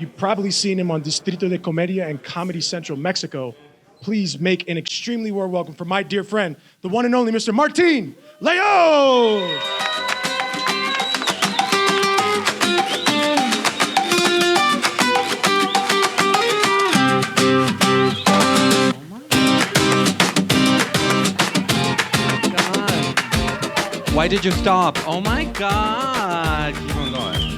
You've probably seen him on Distrito de Comedia and Comedy Central Mexico. Please make an extremely warm welcome for my dear friend, the one and only Mr. Martín León! Why did you stop? Oh my God. Keep on going.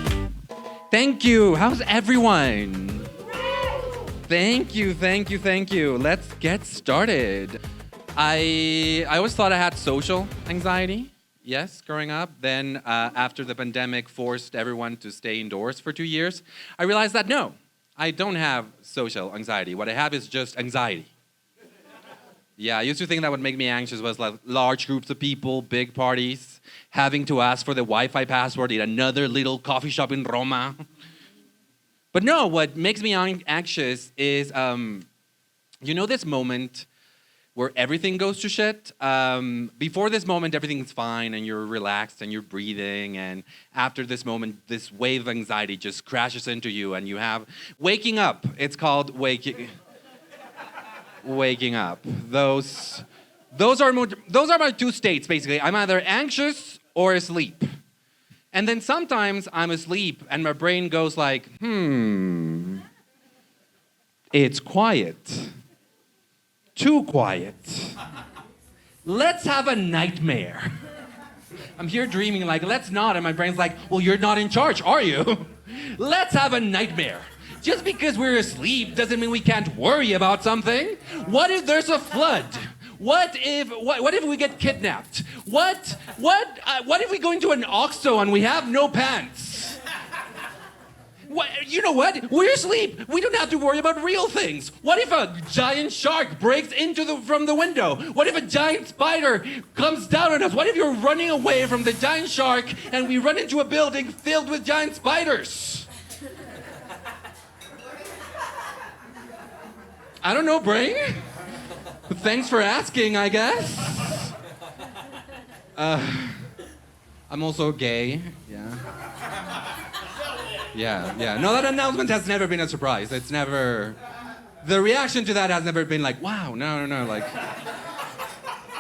Thank you. How's everyone? Thank you. Let's get started. I always thought I had social anxiety. Yes, growing up. Then after the pandemic forced everyone to stay indoors for 2 years, I realized that no, I don't have social anxiety. What I have is just anxiety. Yeah, I used to think that would make me anxious was like large groups of people, big parties, having to ask for the Wi-Fi password in another little coffee shop in Roma. But no, what makes me anxious is, this moment where everything goes to shit? Before this moment, everything's fine and you're relaxed and you're breathing. And after this moment, this wave of anxiety just crashes into you and you have waking up. It's called waking up. Those are my two states, basically. I'm either anxious or asleep. And then sometimes I'm asleep and my brain goes like, it's quiet. Too quiet. Let's have a nightmare. I'm here dreaming like, let's not. And my brain's like, well, you're not in charge, are you? Let's have a nightmare. Just because we're asleep doesn't mean we can't worry about something. What if there's a flood? What if we get kidnapped? What if we go into an OXXO and we have no pants? You know what? We're asleep. We don't have to worry about real things. What if a giant shark breaks from the window? What if a giant spider comes down on us? What if you're running away from the giant shark and we run into a building filled with giant spiders? I don't know, brain. Thanks for asking, I guess. I'm also gay. Yeah. No, that announcement has never been a surprise. It's never... The reaction to that has never been like, wow, no. Like,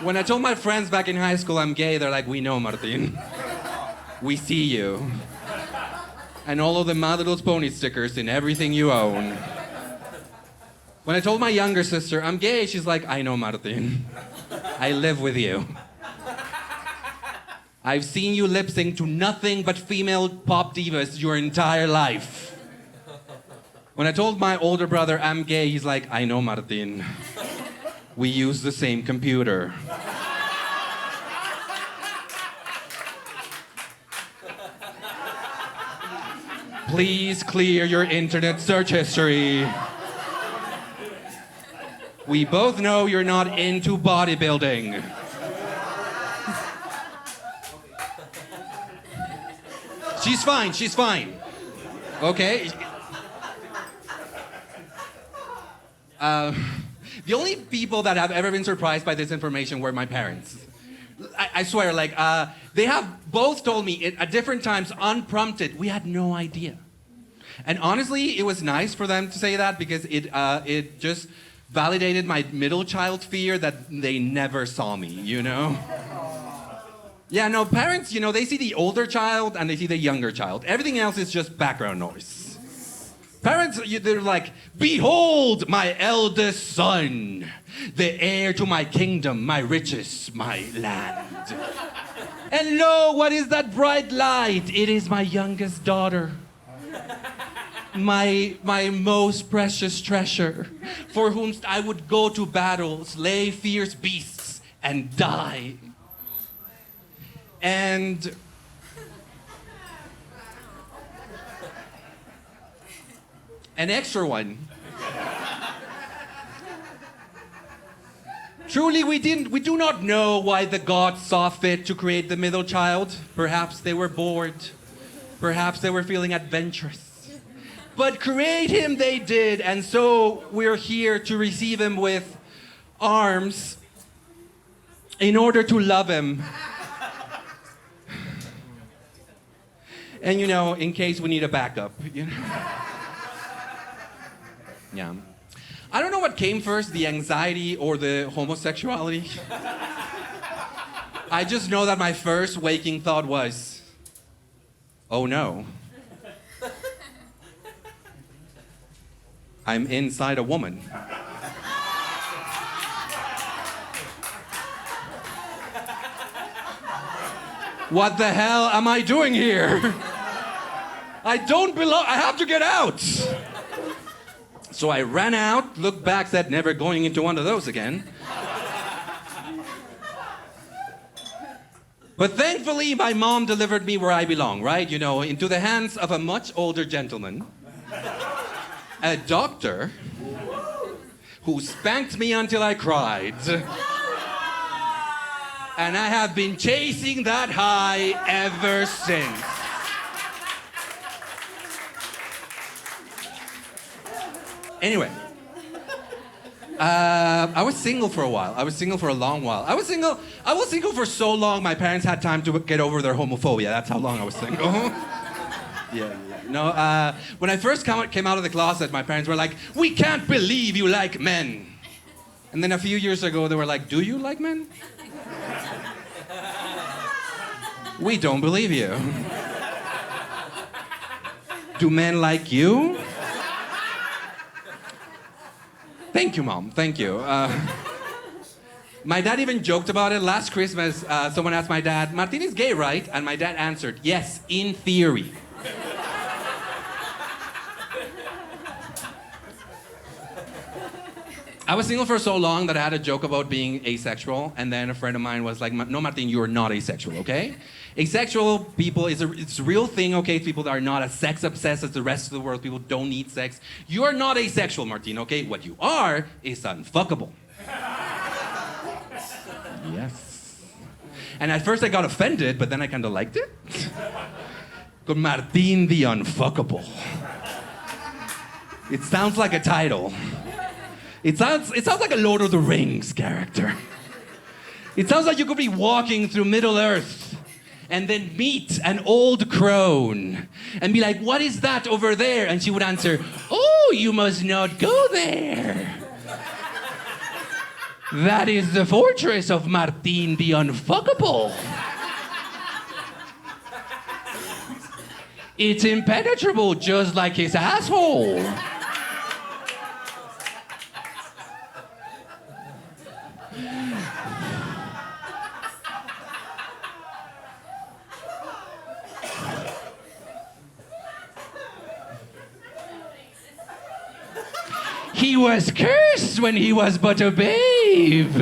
when I told my friends back in high school I'm gay, they're like, we know, Martín. We see you. And all of the My Little Pony stickers in everything you own. When I told my younger sister I'm gay, she's like, I know, Martín. I live with you. I've seen you lip sync to nothing but female pop divas your entire life. When I told my older brother I'm gay, he's like, I know, Martín. We use the same computer. Please clear your internet search history. We both know you're not into bodybuilding. She's fine. Okay? The only people that have ever been surprised by this information were my parents. I swear, they have both told me at different times, unprompted, we had no idea. And honestly, it was nice for them to say that because it just validated my middle child fear that they never saw me, Yeah, no, parents, they see the older child and they see the younger child. Everything else is just background noise. Parents, they're like, behold my eldest son, the heir to my kingdom, my riches, my land. And lo, what is that bright light? It is my youngest daughter. My most precious treasure, for whom I would go to battle, slay fierce beasts, and die. And an extra one. Truly, we do not know why the gods saw fit to create the middle child. Perhaps they were bored. Perhaps they were feeling adventurous. But create him they did, and so we're here to receive him with arms in order to love him. And in case we need a backup, Yeah. I don't know what came first, the anxiety or the homosexuality. I just know that my first waking thought was, oh no. I'm inside a woman. What the hell am I doing here? I don't belong. I have to get out. So I ran out, looked back, said, never going into one of those again. But thankfully, my mom delivered me where I belong, right? You know, into the hands of a much older gentleman, a doctor, who spanked me until I cried. And I have been chasing that high ever since. Anyway, I was single for a while. I was single for a long while. I was single for so long, my parents had time to get over their homophobia. That's how long I was single. Yeah. No, when I first came out of the closet, my parents were like, we can't believe you like men. And then a few years ago, they were like, do you like men? We don't believe you. Do men like you? Thank you, Mom. Thank you. My dad even joked about it. Last Christmas, someone asked my dad, Martín is gay, right? And my dad answered, yes, in theory. I was single for so long that I had a joke about being asexual, and then a friend of mine was like, no, Martín, you are not asexual, okay? Asexual people, it's a real thing, okay? It's people that are not as sex obsessed as the rest of the world. People don't need sex. You are not asexual, Martín, okay? What you are is unfuckable. Yes. And at first I got offended, but then I kind of liked it. Good Martín the Unfuckable. It sounds like a title. It sounds like a Lord of the Rings character. It sounds like you could be walking through Middle Earth and then meet an old crone and be like, what is that over there? And she would answer, oh, you must not go there. That is the fortress of Martín the Unfuckable. It's impenetrable, just like his asshole. He was cursed when he was but a babe.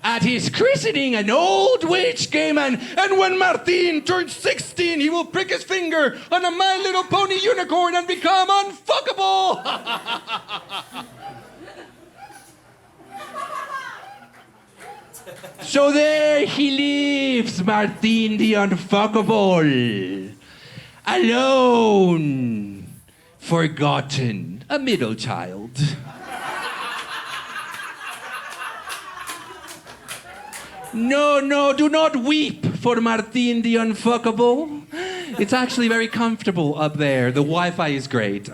At his christening, an old witch came and when Martín turns 16, he will prick his finger on a My Little Pony unicorn and become unfuckable. So there he lives, Martín the Unfuckable. Alone, forgotten, a middle child. No, do not weep for Martín the Unfuckable. It's actually very comfortable up there. The Wi-Fi is great.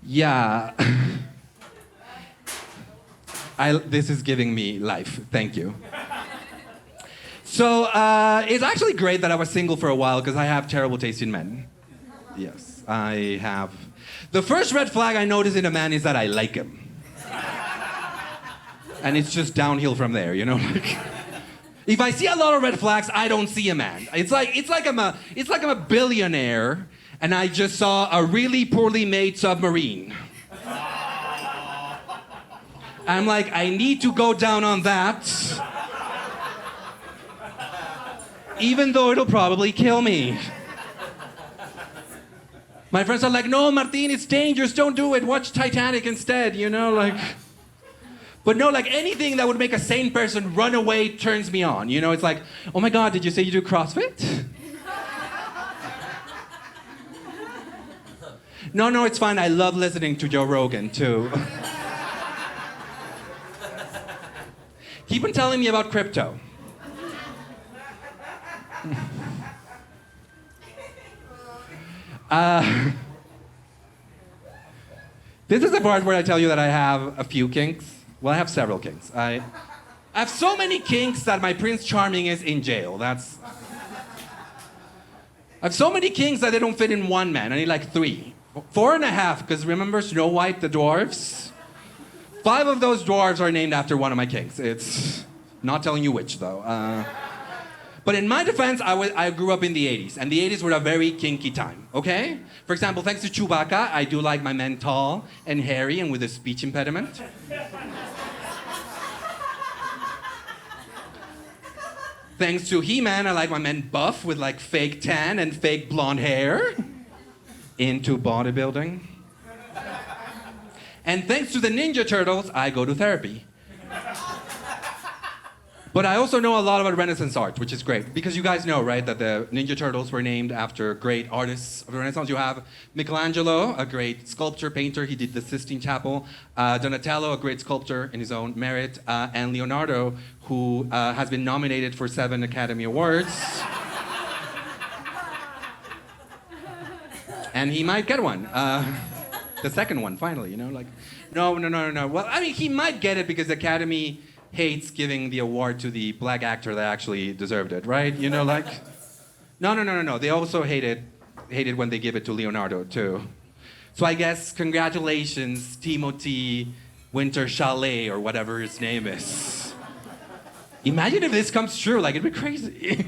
Yeah. This is giving me life. Thank you. So, it's actually great that I was single for a while because I have terrible taste in men. Yes, I have. The first red flag I notice in a man is that I like him. And it's just downhill from there, you know? Like, if I see a lot of red flags, I don't see a man. It's like I'm a billionaire and I just saw a really poorly made submarine. I'm like, I need to go down on that. Even though it'll probably kill me. My friends are like, no, Martín, it's dangerous, don't do it. Watch Titanic instead, you know, like. But no, like anything that would make a sane person run away turns me on. You know, it's like, oh my God, did you say you do CrossFit? No, it's fine. I love listening to Joe Rogan, too. Keep on telling me about crypto. This is the part where I tell you that I have a few kinks. Well, I have several kinks. I have so many kinks that my Prince Charming is in jail. I have so many kinks that they don't fit in one man. I need like 3. 4.5, because remember Snow White, the dwarves? 5 of those dwarves are named after one of my kinks. It's not telling you which, though. But in my defense, I grew up in the 80s, and the 80s were a very kinky time, okay? For example, thanks to Chewbacca, I do like my men tall and hairy and with a speech impediment. Thanks to He-Man, I like my men buff with like fake tan and fake blonde hair. Into bodybuilding. And thanks to the Ninja Turtles, I go to therapy. But I also know a lot about Renaissance art, which is great. Because you guys know, right, that the Ninja Turtles were named after great artists of the Renaissance. You have Michelangelo, a great sculptor, painter. He did the Sistine Chapel. Donatello, a great sculptor in his own merit. And Leonardo, who has been nominated for 7 Academy Awards. And he might get one. The second one, finally, you know? Like, no. Well, I mean, he might get it because the Academy hates giving the award to the black actor that actually deserved it, right? You know, like, no. They also hate it when they give it to Leonardo, too. So I guess, congratulations, Timothy Winter Chalet, or whatever his name is. Imagine if this comes true, like, it'd be crazy.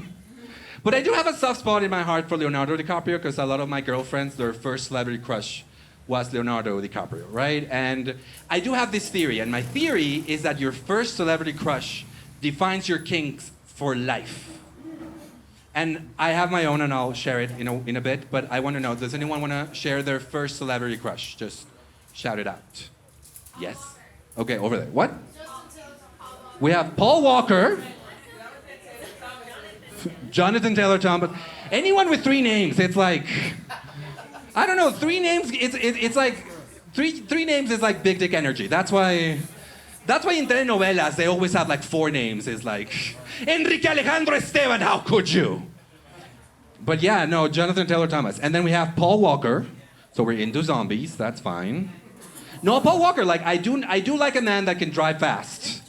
But I do have a soft spot in my heart for Leonardo DiCaprio, because a lot of my girlfriends, their first celebrity crush was Leonardo DiCaprio, right? And I do have this theory, and my theory is that your first celebrity crush defines your kinks for life. And I have my own, and I'll share it in a bit, but I want to know, does anyone want to share their first celebrity crush? Just shout it out. Yes? Okay, over there. What? We have Paul Walker, Jonathan Taylor Thomas. Anyone with 3 names, it's like, I don't know, 3 names, it's like, three names is like big dick energy. That's why in telenovelas, they always have like 4 names. It's like, Enrique Alejandro Esteban, how could you? But yeah, no, Jonathan Taylor Thomas. And then we have Paul Walker. So we're into zombies, that's fine. No, Paul Walker, like, I do like a man that can drive fast.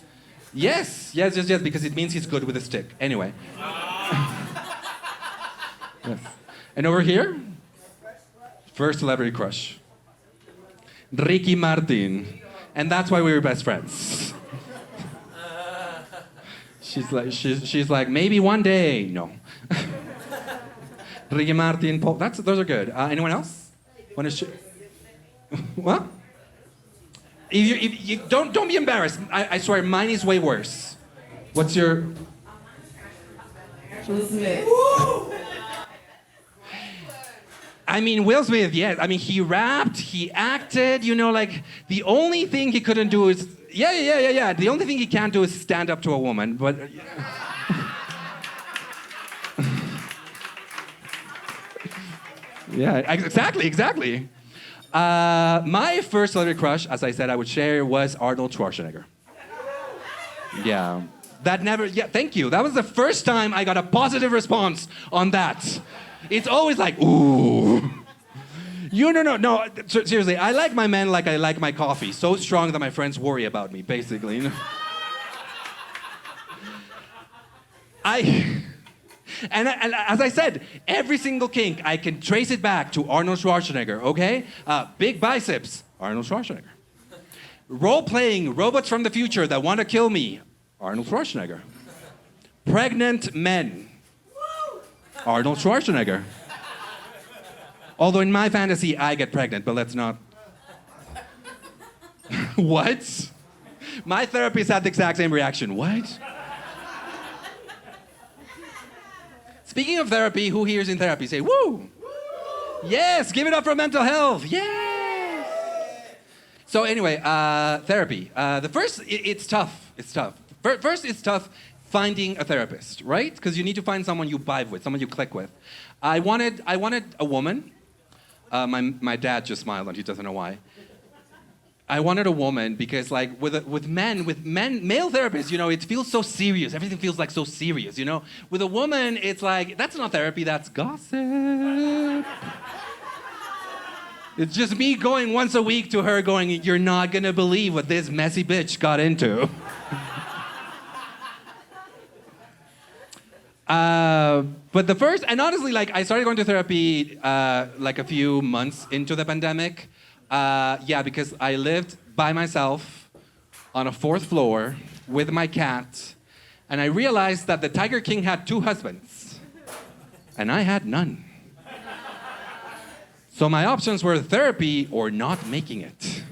Yes, because it means he's good with a stick. Anyway. Yes. And over here? First celebrity crush. Ricky Martin. And that's why we were best friends. She's like, maybe one day. No. Ricky Martin, Paul, those are good. Anyone else? What? If you don't be embarrassed. I swear, mine is way worse. What's your? Will Smith. I mean, Will Smith, yes. I mean, he rapped, he acted, you know, like, the only thing he couldn't do is, yeah. The only thing he can't do is stand up to a woman, but... Yeah, exactly. My first celebrity crush, as I said I would share, was Arnold Schwarzenegger. Yeah. Thank you. That was the first time I got a positive response on that. It's always like, ooh. No, seriously, I like my men like I like my coffee. So strong that my friends worry about me, basically. You know? And as I said, every single kink, I can trace it back to Arnold Schwarzenegger, okay? Big biceps, Arnold Schwarzenegger. Role-playing robots from the future that want to kill me, Arnold Schwarzenegger. Pregnant men, Arnold Schwarzenegger. Although in my fantasy, I get pregnant, but let's not. What? My therapist had the exact same reaction. What? Speaking of therapy, who here is in therapy? Say, woo! Yes, give it up for mental health. Yes! So anyway, therapy. It's tough. First, it's tough finding a therapist, right? Because you need to find someone you vibe with, someone you click with. I wanted a woman. My dad just smiled and he doesn't know why. I wanted a woman because, like, with male therapists, you know, it feels so serious. Everything feels like so serious, you know. With a woman, it's like, that's not therapy, that's gossip. It's just me going once a week to her going, you're not gonna believe what this messy bitch got into. But the first, and honestly, like I started going to therapy like a few months into the pandemic. Yeah, because I lived by myself on a 4th floor with my cat, and I realized that the Tiger King had 2 husbands, and I had none. So my options were therapy or not making it.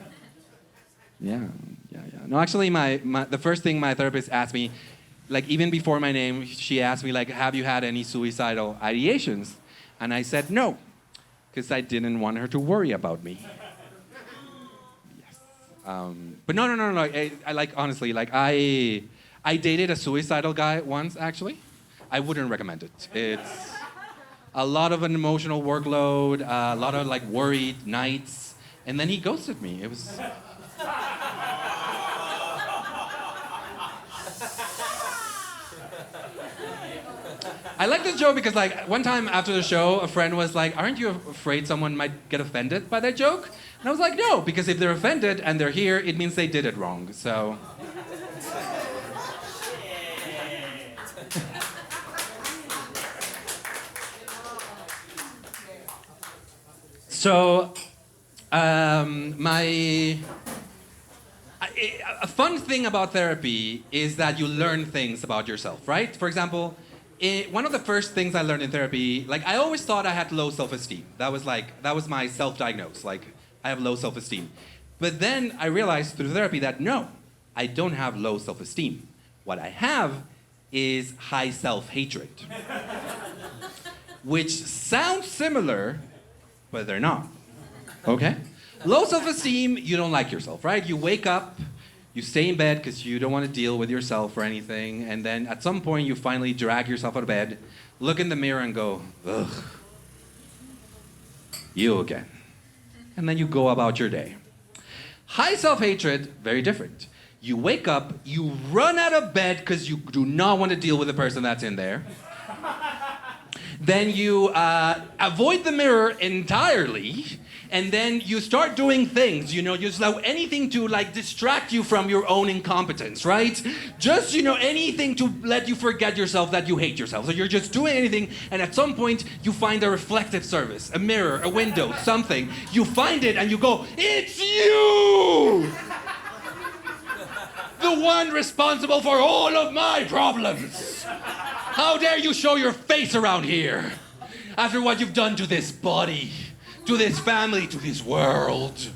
Yeah. No, actually, the first thing my therapist asked me, like even before my name, she asked me, like, have you had any suicidal ideations? And I said no, because I didn't want her to worry about me. Yes. But no. I like, honestly, like I dated a suicidal guy once, actually. I wouldn't recommend it. It's a lot of an emotional workload, a lot of like worried nights, and then he ghosted me. It was... I like this joke because like one time after the show, a friend was like, aren't you afraid someone might get offended by that joke? And I was like, no, because if they're offended and they're here, it means they did it wrong, so... So, a fun thing about therapy is that you learn things about yourself, right? For example, one of the first things I learned in therapy, like I always thought I had low self-esteem. That was my self-diagnose, like I have low self-esteem. But then I realized through therapy that no, I don't have low self-esteem. What I have is high self-hatred. Which sounds similar, but they're not. Okay? Low self-esteem, you don't like yourself, right? You wake up, you stay in bed because you don't want to deal with yourself or anything, and then at some point you finally drag yourself out of bed, look in the mirror and go, ugh, you again. And then you go about your day. High self-hatred, very different. You wake up, you run out of bed because you do not want to deal with the person that's in there. Then you avoid the mirror entirely, and then you start doing things, you just allow anything to like distract you from your own incompetence, right? Just, anything to let you forget yourself that you hate yourself. So you're just doing anything, and at some point you find a reflective surface, a mirror, a window, something. You find it and you go, it's you! The one responsible for all of my problems. How dare you show your face around here after what you've done to this body, to this family, to this world.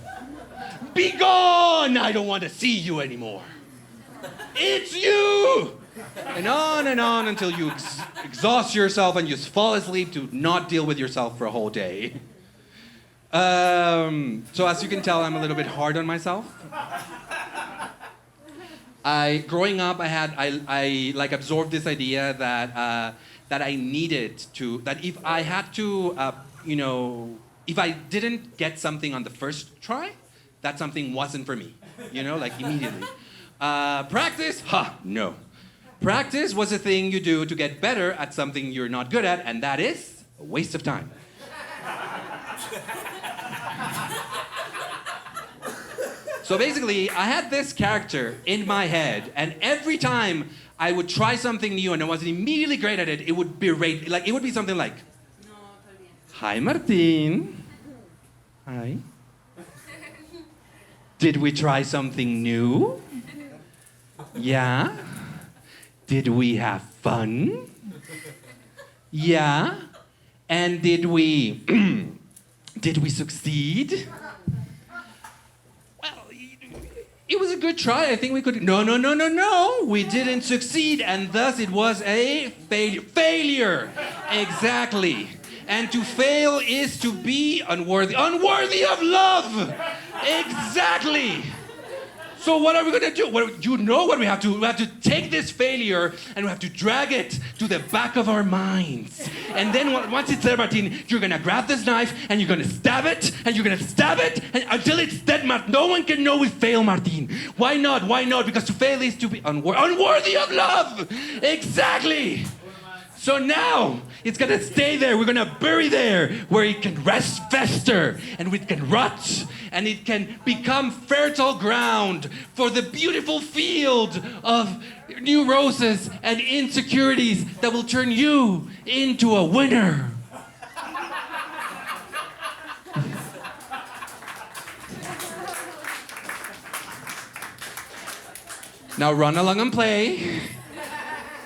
Be gone! I don't want to see you anymore. It's you! And on until you exhaust yourself and just fall asleep to not deal with yourself for a whole day. So as you can tell, I'm a little bit hard on myself. Growing up, I like absorbed this idea that I needed to, that if I had to, if I didn't get something on the first try, that something wasn't for me, like immediately. Practice? No. Practice was a thing you do to get better at something you're not good at, and that is a waste of time. So basically, I had this character in my head, and every time I would try something new and I wasn't immediately great at it, it would berate, like it would be something like, "Hi, Martín. Hi. Did we try something new? Yeah. Did we have fun? Yeah. And did we succeed? It was a good try. I think we could... No. We didn't succeed, and thus it was a failure. Exactly. And to fail is to be unworthy of love. Exactly. So what are we going to do? What we have to do? We have to take this failure and we have to drag it to the back of our minds. And then once it's there, Martin, you're going to grab this knife and you're going to stab it and you're going to stab it until it's dead. No one can know we fail, Martin. Why not? Because to fail is to be unworthy of love. Exactly. So now it's gonna stay there. We're gonna bury there where it can rest, fester, and it can rot, and it can become fertile ground for the beautiful field of neuroses and insecurities that will turn you into a winner. Now run along and play.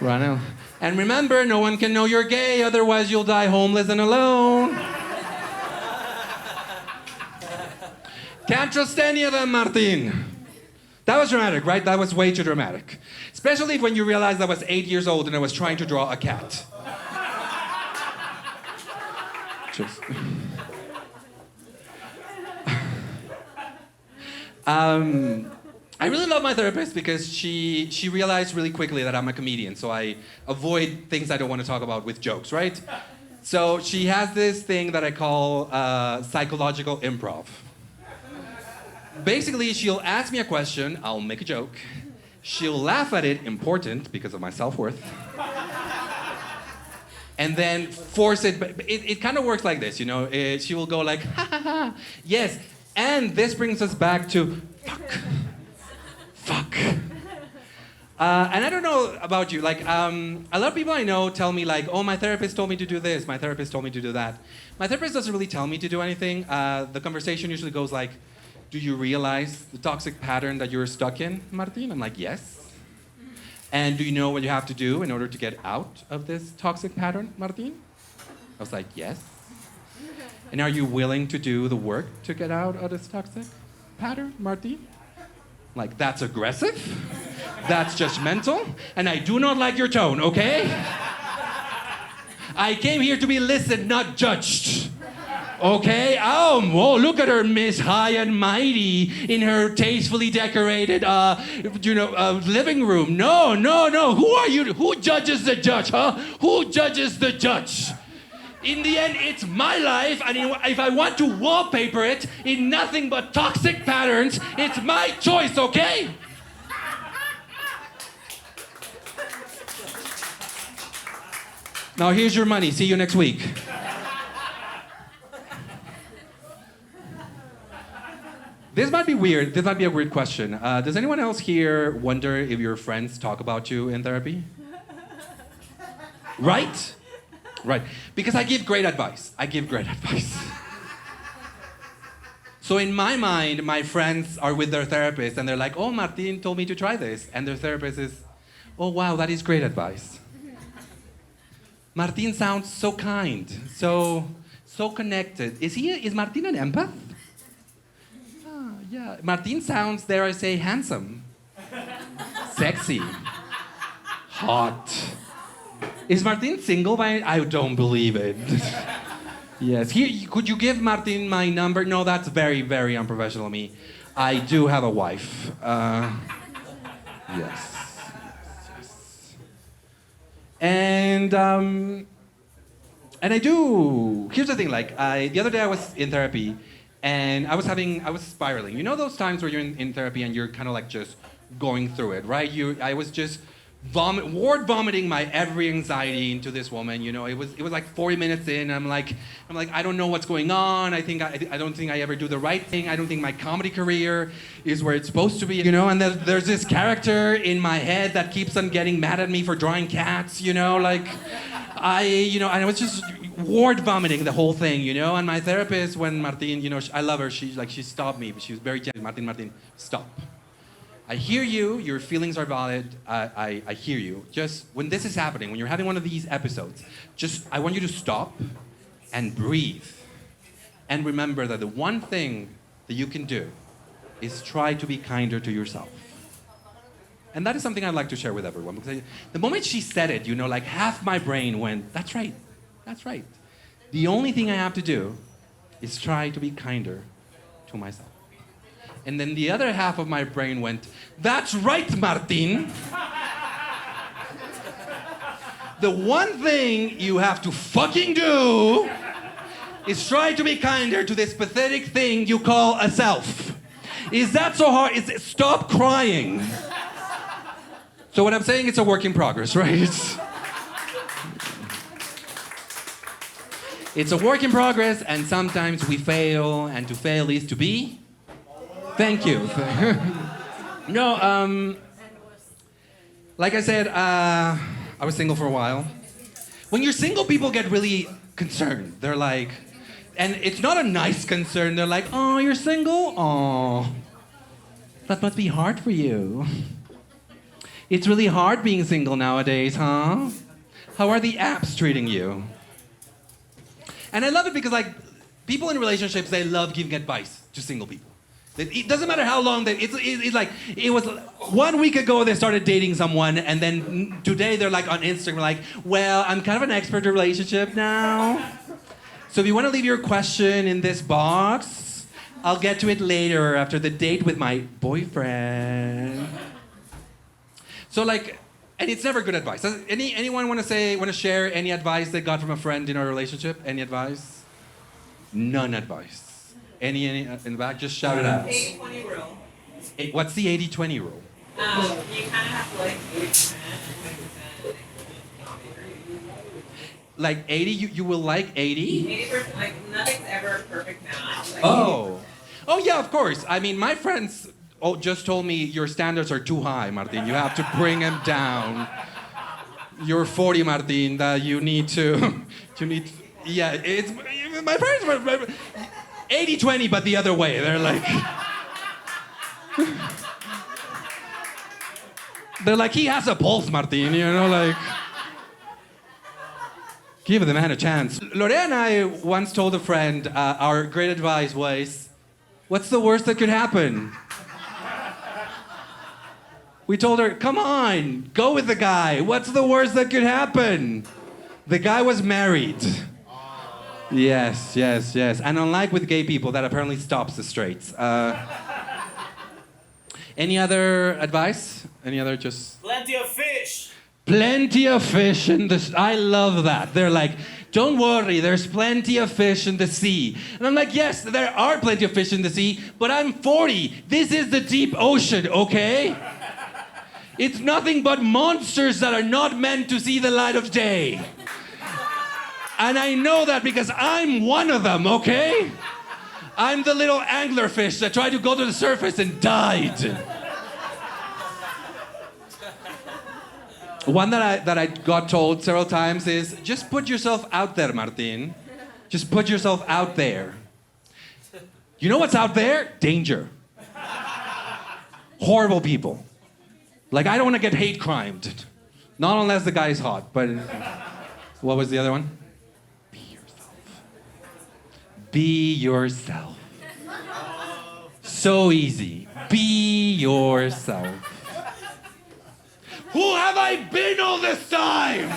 Run along. And remember, no one can know you're gay, otherwise you'll die homeless and alone. Can't trust any of them, Martin. That was dramatic, right? That was way too dramatic. Especially when you realize I was 8 years old and I was trying to draw a cat. Just... I really love my therapist because she realized really quickly that I'm a comedian, so I avoid things I don't want to talk about with jokes, right? So she has this thing that I call psychological improv. Basically, she'll ask me a question, I'll make a joke, she'll laugh at it, important because of my self-worth, and then force it. It kind of works like this, you know? She will go like, ha ha ha, yes, and this brings us back to, fuck. And I don't know about you, like, a lot of people I know tell me like, oh, my therapist told me to do this, my therapist told me to do that. My therapist doesn't really tell me to do anything. The conversation usually goes like, do you realize the toxic pattern that you're stuck in, Martin? I'm like, yes. And do you know what you have to do in order to get out of this toxic pattern, Martin? I was like, yes. And are you willing to do the work to get out of this toxic pattern, Martin? Like, that's aggressive, that's judgmental, and I do not like your tone, okay? I came here to be listened, not judged. Okay? Oh, look at her, Miss High and Mighty, in her tastefully decorated, living room. No. Who are you? Who judges the judge, huh? Who judges the judge? In the end, it's my life, and if I want to wallpaper it in nothing but toxic patterns, it's my choice, okay? Now here's your money. See you next week. This might be weird. This might be a weird question. Does anyone else here wonder if your friends talk about you in therapy? Right? Right. Because I give great advice. So in my mind, my friends are with their therapist and they're like, oh, Martin told me to try this. And their therapist is, oh, wow, that is great advice. Martin sounds so kind, so connected. Is Martin an empath? Yeah. Martin sounds, dare I say, handsome, sexy, hot. Is Martin single? I don't believe it. Yes. Could you give Martin my number? No, that's very, very unprofessional of me. I do have a wife. Yes. And I do. Here's the thing. Like, the other day I was in therapy, and I was spiraling. You know those times where you're in therapy and you're kind of like just going through it, right? I was just ward vomiting my every anxiety into this woman. You know, it was like 40 minutes in. I'm like, I don't know what's going on. I don't think I ever do the right thing. I don't think my comedy career is where it's supposed to be. You know, and there's this character in my head that keeps on getting mad at me for drawing cats. You know, like and I was just ward vomiting the whole thing. You know, and my therapist, when Martin, you know, I love her. She stopped me, but she was very gentle. Martin, stop. I hear you, your feelings are valid, I hear you. Just, when this is happening, when you're having one of these episodes, I want you to stop and breathe. And remember that the one thing that you can do is try to be kinder to yourself. And that is something I'd like to share with everyone. Because the moment she said it, you know, like half my brain went, that's right. The only thing I have to do is try to be kinder to myself. And then the other half of my brain went, that's right, Martin. The one thing you have to fucking do is try to be kinder to this pathetic thing you call a self. Is that so hard? Stop crying. So what I'm saying, it's a work in progress, right? It's a work in progress, and sometimes we fail, and to fail is to be. Thank you. No, like I said, I was single for a while. When you're single, people get really concerned. They're like, and it's not a nice concern. They're like, oh, you're single? Oh, that must be hard for you. It's really hard being single nowadays, huh? How are the apps treating you? And I love it because, like, people in relationships, they love giving advice to single people. It doesn't matter how long it's like, it was 1 week ago they started dating someone, and then today they're like on Instagram, like, well, I'm kind of an expert in relationship now. So if you want to leave your question in this box, I'll get to it later after the date with my boyfriend. So like, and it's never good advice. Does anyone want to share any advice they got from a friend in a relationship? Any advice? None advice. Any in the back? Just shout it out. 80-20 rule. What's the 80-20 rule? You kind of have to like 80%. Like 80, you will like 80? 80%, like nothing's ever perfect match. Like, Oh yeah, of course. I mean, my friends just told me your standards are too high, Martin. You have to bring them down. You're 40, Martin. That you need to. Yeah, it's my friends were 80-20, but the other way. They're like. They're like, he has a pulse, Martin. You know, like. Give the man a chance. Lorea and I once told a friend our great advice was, what's the worst that could happen? We told her, come on, go with the guy. What's the worst that could happen? The guy was married. Yes. And unlike with gay people, that apparently stops the straights. Any other advice? Any other just... Plenty of fish. Plenty of fish in the... I love that. They're like, don't worry, there's plenty of fish in the sea. And I'm like, yes, there are plenty of fish in the sea, but I'm 40. This is the deep ocean, okay? It's nothing but monsters that are not meant to see the light of day. And I know that because I'm one of them, okay? I'm the little anglerfish that tried to go to the surface and died. One that I got told several times is, just put yourself out there, Martin. Just put yourself out there. You know what's out there? Danger. Horrible people. Like, I don't want to get hate crimed. Not unless the guy's hot, but... What was the other one? Be yourself. Be yourself. So easy. Be yourself. Who have I been all this time?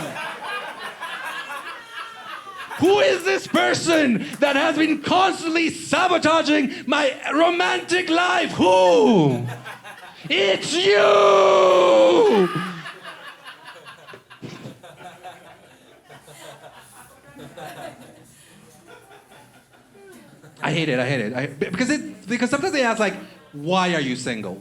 Who is this person that has been constantly sabotaging my romantic life? Who? It's you! I hate it. Because sometimes they ask, like, why are you single?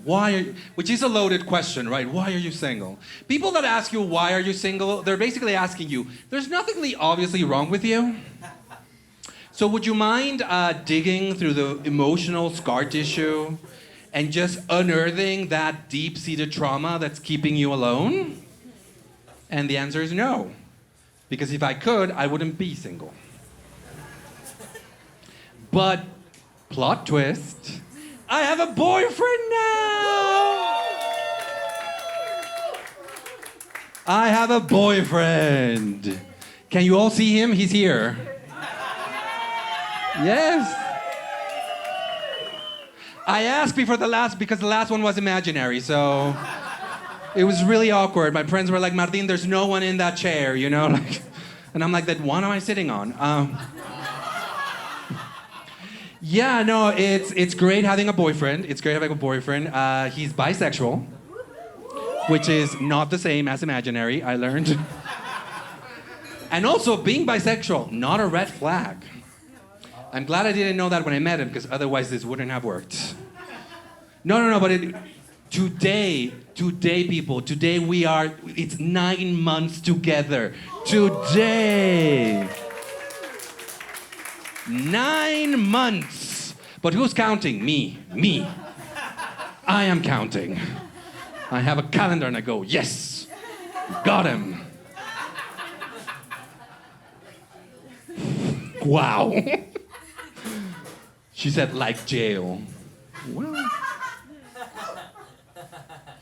Which is a loaded question, right? Why are you single? People that ask you why are you single, they're basically asking you, there's nothing obviously wrong with you. So would you mind digging through the emotional scar tissue and just unearthing that deep-seated trauma that's keeping you alone? And the answer is no. Because if I could, I wouldn't be single. But, plot twist, I have a boyfriend now! I have a boyfriend. Can you all see him? He's here. Yes. I asked before because the last one was imaginary, so it was really awkward. My friends were like, Martin, there's no one in that chair, you know? Like, and I'm like, then what am I sitting on? Yeah, no, it's great having a boyfriend. He's bisexual, which is not the same as imaginary, I learned. And also, being bisexual, not a red flag. I'm glad I didn't know that when I met him, because otherwise this wouldn't have worked. No, but today, people, it's 9 months together. Today. 9 months. But who's counting? Me. I am counting. I have a calendar and I go, yes, got him. Wow. She said, like jail. Well,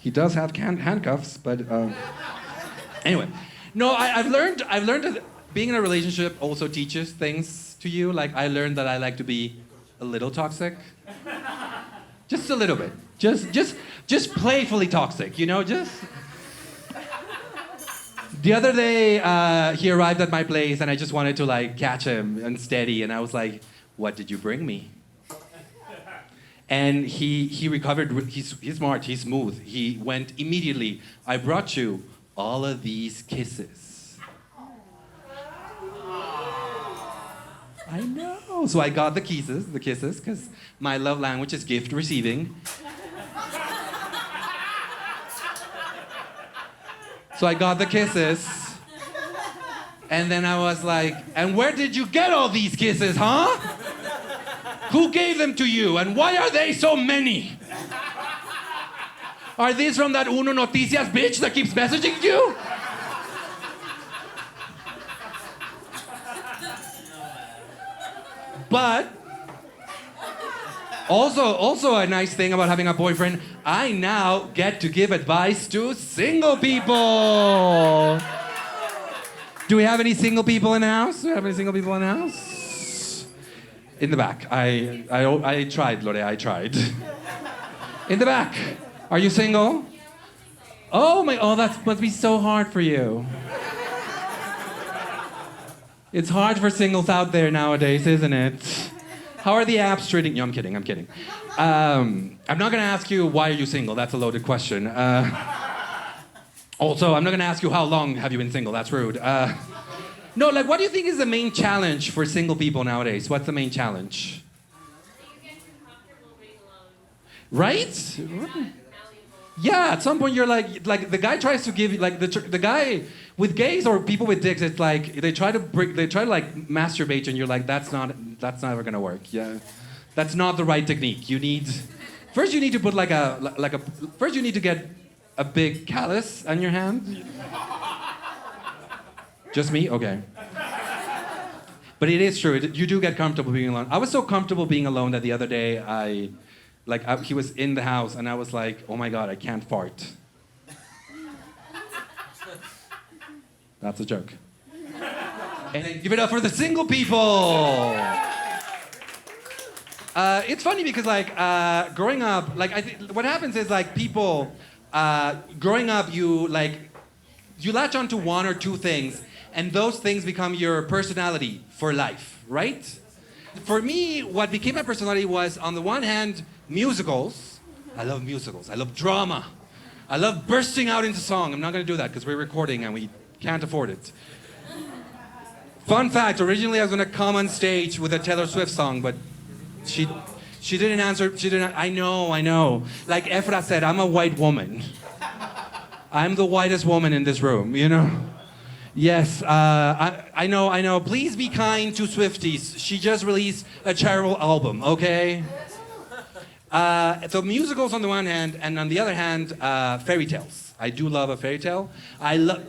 he does have handcuffs, but anyway. No, I've learned that being in a relationship also teaches things to you. Like, I learned that I like to be a little toxic. Just a little bit. Just playfully toxic, you know, just... The other day, he arrived at my place and I just wanted to like catch him unsteady, and I was like, what did you bring me? And he recovered, he's smart, he's smooth. He went immediately, I brought you all of these kisses. I know. So I got the kisses, because my love language is gift receiving. So I got the kisses. And then I was like, and where did you get all these kisses, huh? Who gave them to you? And why are they so many? Are these from that Uno Noticias bitch that keeps messaging you? But also a nice thing about having a boyfriend, I now get to give advice to single people. Do we have any single people in the house? In the back. I tried, Lore, I tried. In the back. Are you single? Oh, that must be so hard for you. It's hard for singles out there nowadays, isn't it? How are the apps treating you? I'm kidding. I'm not going to ask you why are you single. That's a loaded question. Also, I'm not going to ask you how long have you been single. That's rude. No, like, what do you think is the main challenge for single people nowadays? What's the main challenge? You get comfortable being alone. Right? Yeah, at some point you're like the guy tries to give you, like the guy with gays or people with dicks, it's like they try to like masturbate you and you're like, that's never gonna work. Yeah, that's not the right technique. First you need to put first you need to get a big callus on your hand. Just me? Okay. But it is true. You do get comfortable being alone. I was so comfortable being alone that the other day he was in the house and I was like, oh my God, I can't fart. That's a joke. And give it up for the single people. It's funny because growing up, what happens is people, growing up, you latch onto one or two things and those things become your personality for life, right? For me, what became my personality was, on the one hand, musicals. I love musicals. I love drama. I love bursting out into song. I'm not going to do that because we're recording and we can't afford it. Fun fact, originally I was going to come on stage with a Taylor Swift song, but she didn't answer. I know. Like Efra said, I'm a white woman. I'm the whitest woman in this room, you know? Yes, I know. Please be kind to Swifties. She just released a charitable album, okay? So musicals on the one hand, and on the other hand, fairy tales. I do love a fairy tale.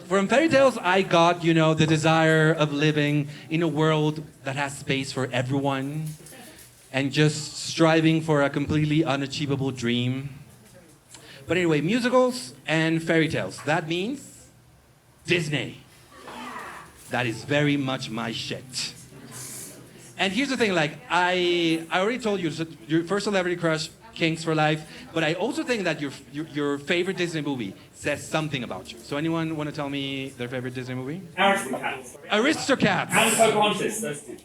From fairy tales, I got, the desire of living in a world that has space for everyone and just striving for a completely unachievable dream. But anyway, musicals and fairy tales. That means Disney. That is very much my shit. And here's the thing, I already told you, your first celebrity crush, Kinks for life, but I also think that your favorite Disney movie says something about you. So anyone want to tell me their favorite Disney movie? Aristocats. Aristocats. And Pocahontas, those two.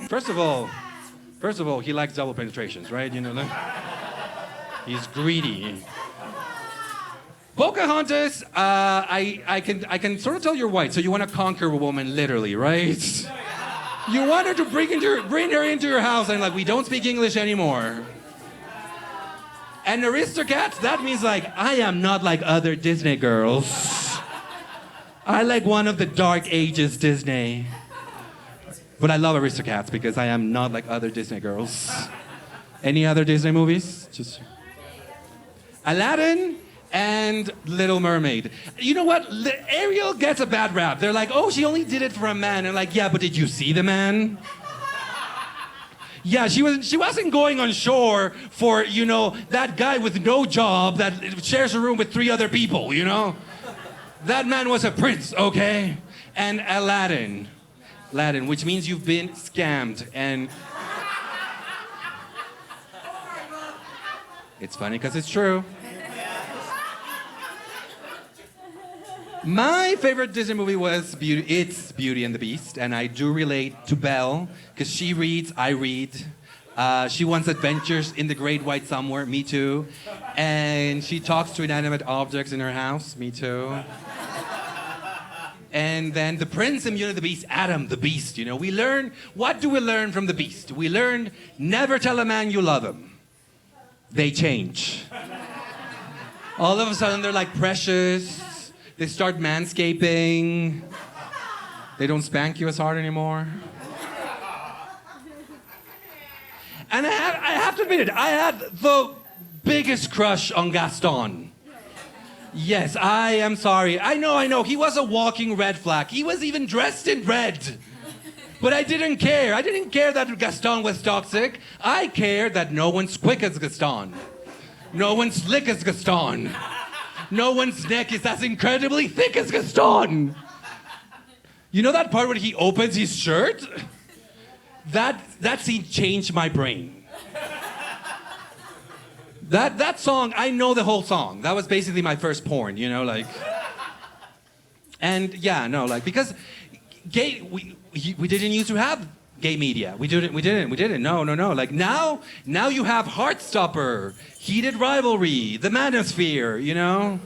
First of all, he likes double penetrations, right? He's greedy. Pocahontas, I can sort of tell you're white, so you want to conquer a woman literally, right? You want her to bring her into your house and we don't speak English anymore. And Aristocats, that means I am not like other Disney girls. I like one of the dark ages Disney. But I love Aristocats because I am not like other Disney girls. Any other Disney movies? Just Aladdin and Little Mermaid. You know what? Ariel gets a bad rap. They're like, oh, she only did it for a man. And like, yeah, but did you see the man? Yeah, she wasn't going on shore for, you know, that guy with no job that shares a room with 3 other people, you know? That man was a prince, okay? And Aladdin, which means you've been scammed. And it's funny because it's true. My favorite Disney movie was Beauty and the Beast, and I do relate to Belle, because she reads, I read. She wants adventures in the Great White Somewhere, me too. And she talks to inanimate objects in her house, me too. And then the Prince and Beauty and the Beast, Adam the Beast, you know. What do we learn from the Beast? We learned, never tell a man you love him. They change. All of a sudden, they're like precious. They start manscaping. They don't spank you as hard anymore. And I have to admit it, I had the biggest crush on Gaston. Yes, I am sorry. I know, he was a walking red flag. He was even dressed in red. But I didn't care. I didn't care that Gaston was toxic. I cared that no one's quick as Gaston. No one's slick as Gaston. No one's neck is as incredibly thick as Gaston. You know that part where he opens his shirt? That scene changed my brain. That song, I know the whole song. That was basically my first porn, you know, like. And yeah, no, like, because we didn't used to have gay media. We didn't. No. Like now you have Heartstopper, Heated Rivalry, The Manosphere, you know?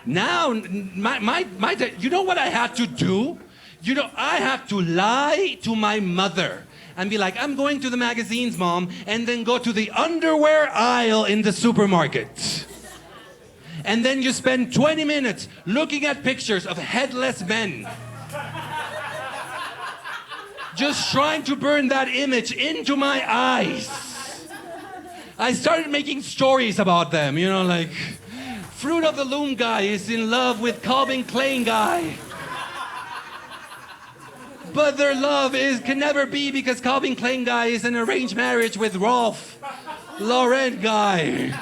Now, you know what I had to do? You know, I had to lie to my mother and be like, I'm going to the magazines, Mom, and then go to the underwear aisle in the supermarket. And then you spend 20 minutes looking at pictures of headless men. Just trying to burn that image into my eyes. I started making stories about them, you know, like, Fruit of the Loom guy is in love with Calvin Klein guy. But their love can never be because Calvin Klein guy is in arranged marriage with Rolf Lauren guy.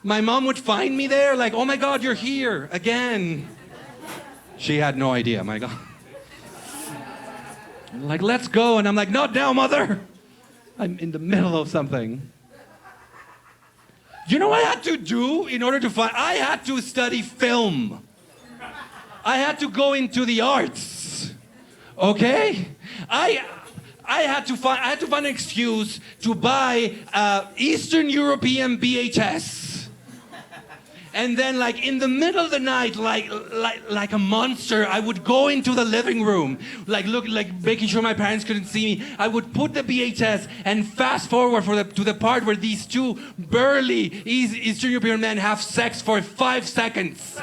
My mom would find me there like, oh my God, you're here again. She had no idea, my God. Like, let's go. And I'm like, not now, mother. I'm in the middle of something. You know what I had to do in order to find? I had to study film. I had to go into the arts. Okay? I had to find an excuse to buy Eastern European VHS. And then, like, in the middle of the night, like a monster, I would go into the living room, making sure my parents couldn't see me. I would put the VHS and fast forward to the part where these 2 burly Eastern European men have sex for 5 seconds.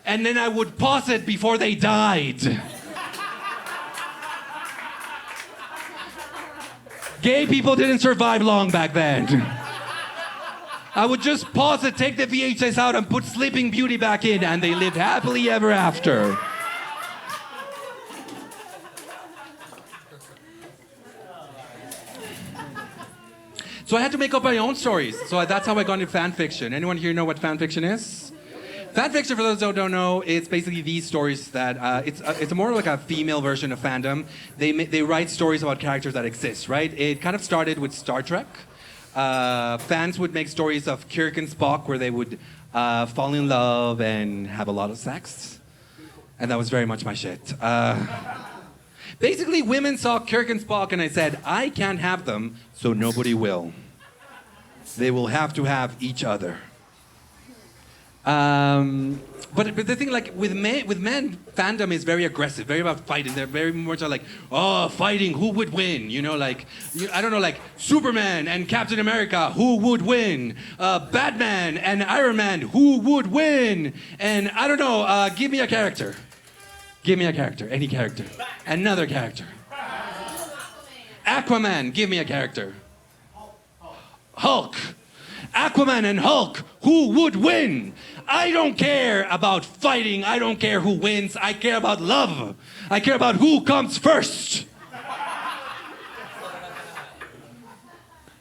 And then I would pause it before they died. Gay people didn't survive long back then. I would just pause it, take the VHS out, and put Sleeping Beauty back in, and they lived happily ever after. So I had to make up my own stories. So that's how I got into fan fiction. Anyone here know what fan fiction is? Fan fiction, for those who don't know, it's basically these stories that it's more like a female version of fandom. They write stories about characters that exist, right? It kind of started with Star Trek. Fans would make stories of Kirk and Spock where they would fall in love and have a lot of sex. And that was very much my shit. Basically, women saw Kirk and Spock and I said, I can't have them, so nobody will. They will have to have each other. But the thing, like with men, fandom is very aggressive, very about fighting. They're very much like, oh, fighting, who would win? You know, like I don't know, like Superman and Captain America, who would win? Batman and Iron Man, who would win? And I don't know, give me a character. Give me a character, any character. Another character. Aquaman, give me a character. Hulk. Aquaman and Hulk, who would win? I don't care about fighting. I don't care who wins. I care about love. I care about who comes first.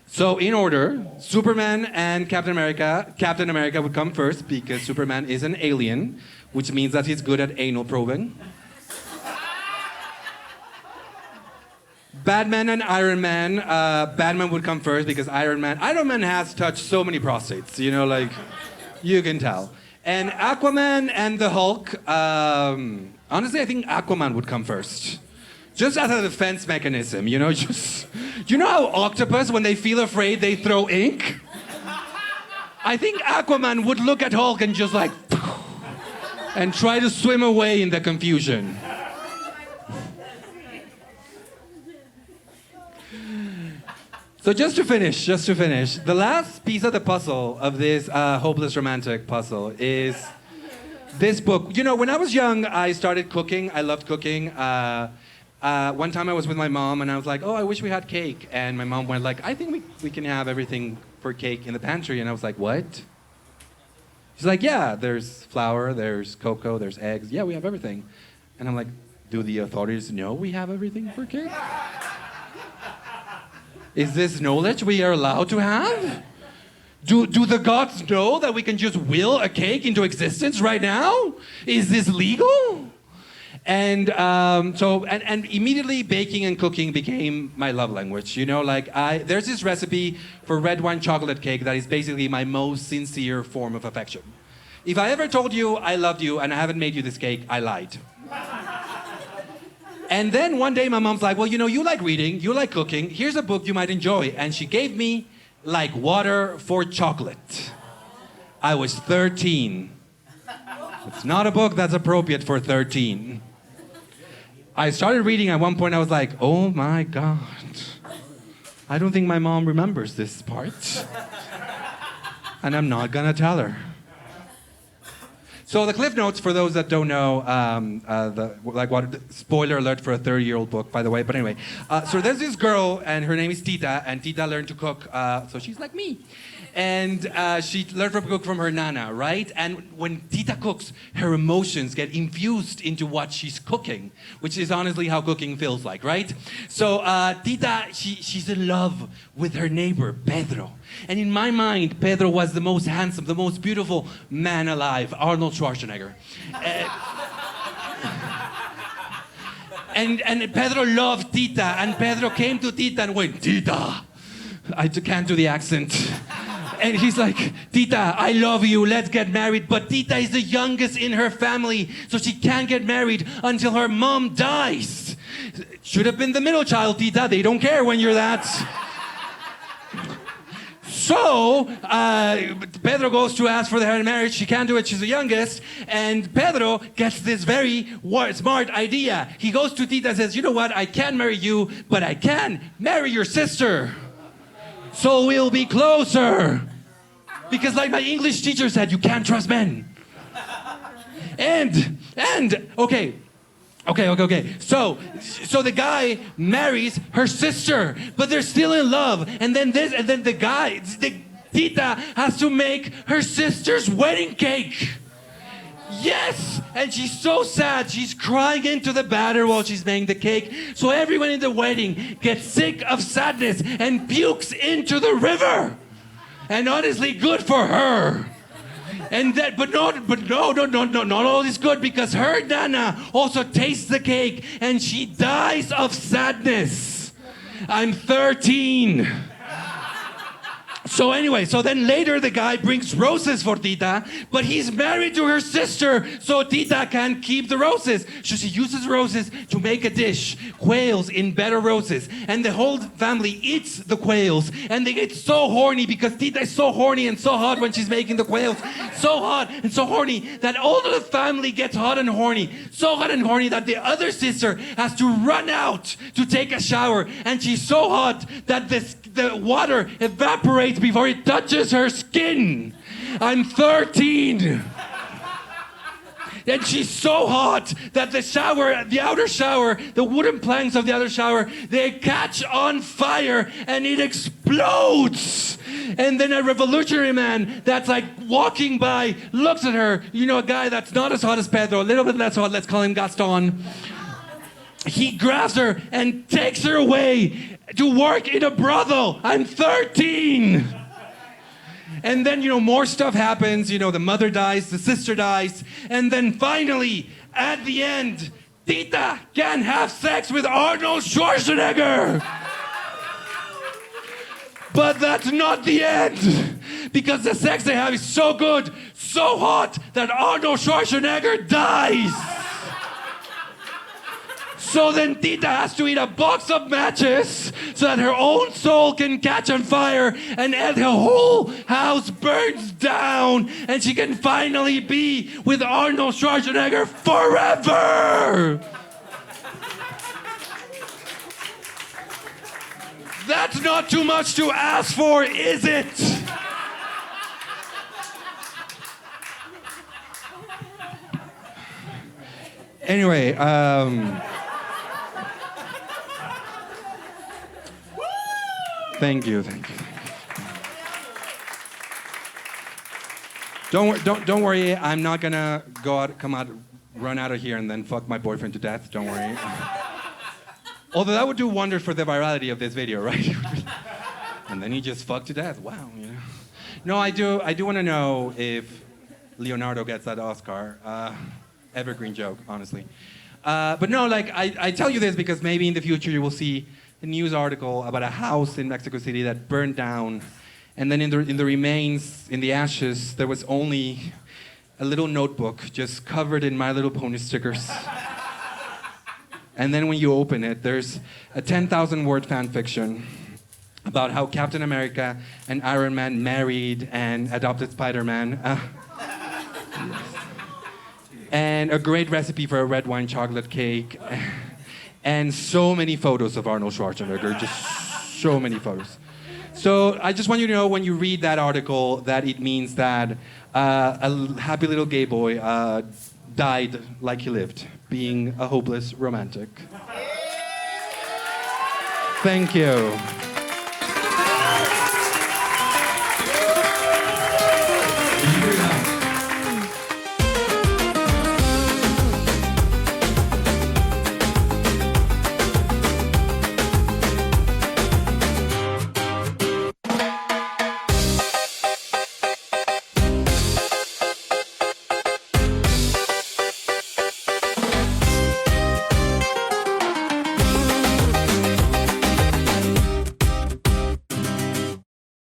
So in order, Superman and Captain America. Captain America would come first because Superman is an alien, which means that he's good at anal probing. Batman and Iron Man. Batman would come first because Iron Man has touched so many prostates, you know, like, you can tell. And Aquaman and the Hulk, honestly, I think Aquaman would come first. Just as a defense mechanism, you know, you know how octopus, when they feel afraid, they throw ink? I think Aquaman would look at Hulk and just like, and try to swim away in the confusion. So just to finish, the last piece of the puzzle of this hopeless romantic puzzle is this book. You know, when I was young, I started cooking. I loved cooking. One time I was with my mom and I was like, oh, I wish we had cake. And my mom went like, I think we can have everything for cake in the pantry. And I was like, what? She's like, yeah, there's flour, there's cocoa, there's eggs. Yeah, we have everything. And I'm like, do the authorities know we have everything for cake? Is this knowledge we are allowed to have? Do the gods know that we can just will a cake into existence right now? Is this legal? And and immediately baking and cooking became my love language. You know, like there's this recipe for red wine chocolate cake that is basically my most sincere form of affection. If I ever told you I loved you and I haven't made you this cake, I lied. And then one day my mom's like, well, you know, you like reading, you like cooking, here's a book you might enjoy. And she gave me Like Water for Chocolate. I was 13. It's not a book that's appropriate for 13. I started reading at one point, I was like, oh my God. I don't think my mom remembers this part. And I'm not gonna tell her. So the Cliff Notes, for those that don't know, spoiler alert for a 30-year-old book, by the way, but anyway. So there's this girl, and her name is Tita, and Tita learned to cook, so she's like me. And she learned to cook from her nana, right? And when Tita cooks, her emotions get infused into what she's cooking, which is honestly how cooking feels like, right? So Tita, she's in love with her neighbor, Pedro. And in my mind, Pedro was the most handsome, the most beautiful man alive, Arnold Schwarzenegger. And Pedro loved Tita, and Pedro came to Tita and went, Tita, I can't do the accent. And he's like, Tita, I love you, let's get married. But Tita is the youngest in her family, so she can't get married until her mom dies. Should have been the middle child, Tita, they don't care when you're that. So, Pedro goes to ask for the hand in marriage. She can't do it. She's the youngest. And Pedro gets this very smart idea. He goes to Tita and says, you know what? I can't marry you, but I can marry your sister. So we'll be closer. Because like my English teacher said, you can't trust men. Okay. So the guy marries her sister, but they're still in love. And then Tita has to make her sister's wedding cake. Yes! And she's so sad. She's crying into the batter while she's making the cake. So everyone in the wedding gets sick of sadness and pukes into the river. And honestly, good for her. And that, but no, not all is good because her nana also tastes the cake and she dies of sadness. I'm 13. So So anyway, so then later the guy brings roses for Tita, but he's married to her sister, so Tita can't keep the roses. So she uses roses to make a dish, quails in better roses. And the whole family eats the quails, and they get so horny because Tita is so horny and so hot when she's making the quails. So hot and so horny that all of the family gets hot and horny. So hot and horny that the other sister has to run out to take a shower, and she's so hot that the water evaporates before it touches her skin. I'm 13. And she's so hot that the outer shower, the wooden planks of the outer shower, they catch on fire and it explodes. And then a revolutionary man that's like walking by looks at her, you know, a guy that's not as hot as Pedro, a little bit less hot, let's call him Gaston. He grabs her and takes her away to work in a brothel. I'm 13. And then, you know, more stuff happens. You know, the mother dies, the sister dies. And then finally, at the end, Tita can have sex with Arnold Schwarzenegger. But that's not the end. Because the sex they have is so good, so hot, that Arnold Schwarzenegger dies. So then Tita has to eat a box of matches so that her own soul can catch on fire, and her whole house burns down and she can finally be with Arnold Schwarzenegger forever. That's not too much to ask for, is it? Anyway, Thank you. Don't worry. I'm not gonna run out of here and then fuck my boyfriend to death. Don't worry. Although that would do wonders for the virality of this video, right? And then he just fucked to death. Wow. You know. No, I do want to know if Leonardo gets that Oscar. Evergreen joke, honestly. But no, like I tell you this because maybe in the future you will see a news article about a house in Mexico City that burned down, and then in the remains, in the ashes, there was only a little notebook just covered in My Little Pony stickers. And then when you open it, there's a 10,000-word fan fiction about how Captain America and Iron Man married and adopted Spider-Man. And a great recipe for a red wine chocolate cake. And so many photos of Arnold Schwarzenegger, just so many photos. So I just want you to know when you read that article that it means that a happy little gay boy died like he lived, being a hopeless romantic. Thank you.